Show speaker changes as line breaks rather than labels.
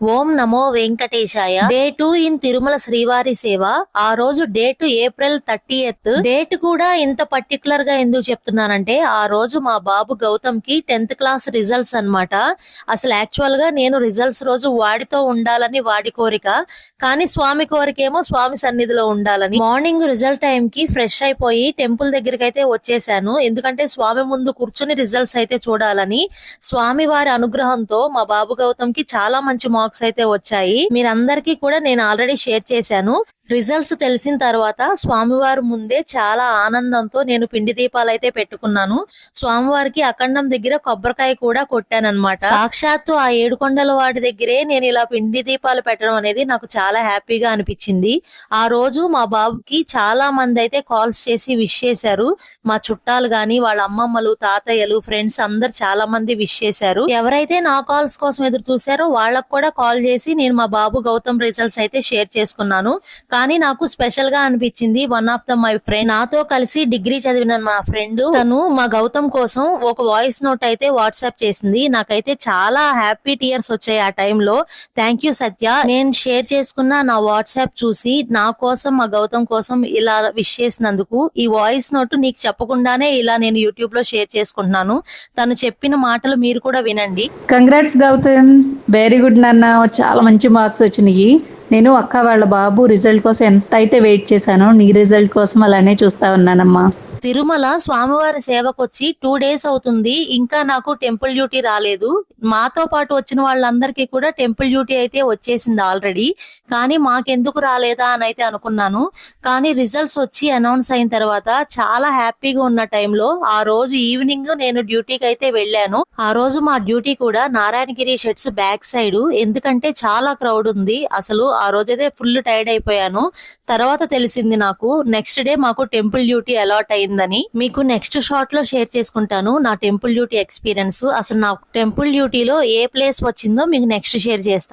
Om Namo Venkatesaya. Day 2 in Tirumala శ్రీవారి సేవ. ఆ రోజు డేట్ ఏప్రిల్ 30th. డేట్ కూడా ఇంత పర్టికులర్ గా ఎందుకు చెప్తున్నానంటే, ఆ రోజు మా బాబు గౌతమ్ కి 10th క్లాస్ రిజల్ట్స్ అన్నమాట. అసలు యాక్చువల్ గా నేను రిజల్ట్స్ రోజు వాడితో ఉండాలని వాడి కోరిక, కానీ స్వామి కోరికేమో స్వామి సన్నిధిలో ఉండాలని. మార్నింగ్ రిజల్ట్ టైం కి ఫ్రెష్ అయిపోయి టెంపుల్ దగ్గరికి అయితే వచ్చేసాను. ఎందుకంటే స్వామి ముందు కూర్చుని రిజల్ట్స్ అయితే చూడాలని. స్వామి వారి అనుగ్రహంతో మా బాబు గౌతమ్ కి చాలా మంచి మార్క్స్ అయితే వచ్చాయి. మీరందరికీ కూడా నేను ఆల్రెడీ షేర్ చేశాను. రిజల్ట్స్ తెలిసిన తర్వాత స్వామివారి ముందే చాలా ఆనందంతో నేను పిండి దీపాలు అయితే పెట్టుకున్నాను. స్వామివారికి అఖండం దగ్గర కొబ్బరికాయ కూడా కొట్టానన్నమాట. సాక్షాత్తు ఆ ఏడుకొండల వాడి దగ్గరే నేను ఇలా పిండి దీపాలు పెట్టడం అనేది నాకు చాలా హ్యాపీగా అనిపించింది. ఆ రోజు మా బాబుకి చాలా మంది అయితే కాల్స్ చేసి విష్ చేశారు. మా చుట్టాలు గాని, వాళ్ళ అమ్మమ్మలు, తాతయ్యలు, ఫ్రెండ్స్ అందరు చాలా మంది విష్ చేశారు. ఎవరైతే నా కాల్స్ కోసం ఎదురు చూసారో వాళ్ళకు కూడా కాల్ చేసి నేను మా బాబు గౌతమ్ రిజల్ట్స్ అయితే షేర్ చేసుకున్నాను. కానీ నాకు స్పెషల్ గా అనిపించింది one of the my friend, నాతో కలిసి డిగ్రీ చదివిన మా ఫ్రెండ్, తను మా గౌతమ్ కోసం ఒక వాయిస్ నోట్ అయితే వాట్సాప్ చేసింది. నాకైతే చాలా హ్యాపీ టీయర్స్ వచ్చాయి ఆ టైంలో. థ్యాంక్ యూ సత్య. నేను షేర్ చేసుకున్న నా వాట్సాప్ చూసి నా కోసం, మా గౌతమ్ కోసం ఇలా విష్ చేసినందుకు ఈ వాయిస్ నోట్ నీకు చెప్పకుండానే ఇలా నేను యూట్యూబ్ లో షేర్ చేసుకుంటున్నాను. తను చెప్పిన మాటలు మీరు కూడా వినండి.
కంగ్రాట్స్ గౌతమ్, వెరీ గుడ్ నాన్న, చాలా మంచి మార్క్స్ వచ్చినాయి. నేను అక్క వాళ్ళ బాబు రిజల్ట్ కోసం ఎంత అయితే వెయిట్ చేశానో నీ రిజల్ట్ కోసం అలానే చూస్తా ఉన్నానమ్మా.
తిరుమల స్వామివారి సేవకొచ్చి 2 days అవుతుంది. ఇంకా నాకు టెంపుల్ డ్యూటీ రాలేదు. మాతో పాటు వచ్చిన వాళ్ళందరికీ కూడా టెంపుల్ డ్యూటీ అయితే వచ్చేసింది ఆల్రెడీ. కానీ మాకెందుకు రాలేదా అని అయితే అనుకున్నాను. కానీ రిజల్ట్స్ వచ్చి అనౌన్స్ అయిన తర్వాత చాలా హ్యాపీగా ఉన్న టైంలో ఆ రోజు ఈవినింగ్ నేను డ్యూటీకి అయితే వెళ్ళాను. ఆ రోజు మా డ్యూటీ కూడా నారాయణగిరి షెడ్స్ బ్యాక్ సైడ్, ఎందుకంటే చాలా క్రౌడ్ ఉంది. అసలు ఆ రోజైతే ఫుల్ టైర్డ్ అయిపోయాను. తర్వాత తెలిసింది నాకు నెక్స్ట్ డే మాకు టెంపుల్ డ్యూటీ అలాట్ అయింది. మీకు నెక్స్ట్ షార్ట్ లో షేర్ చేసుకుంటాను నా టెంపుల్ డ్యూటీ ఎక్స్పీరియన్స్. అసలు నా టెంపుల్ డ్యూటీలో ఏ ప్లేస్ వచ్చిందో మీకు నెక్స్ట్ షేర్ చేస్తాను.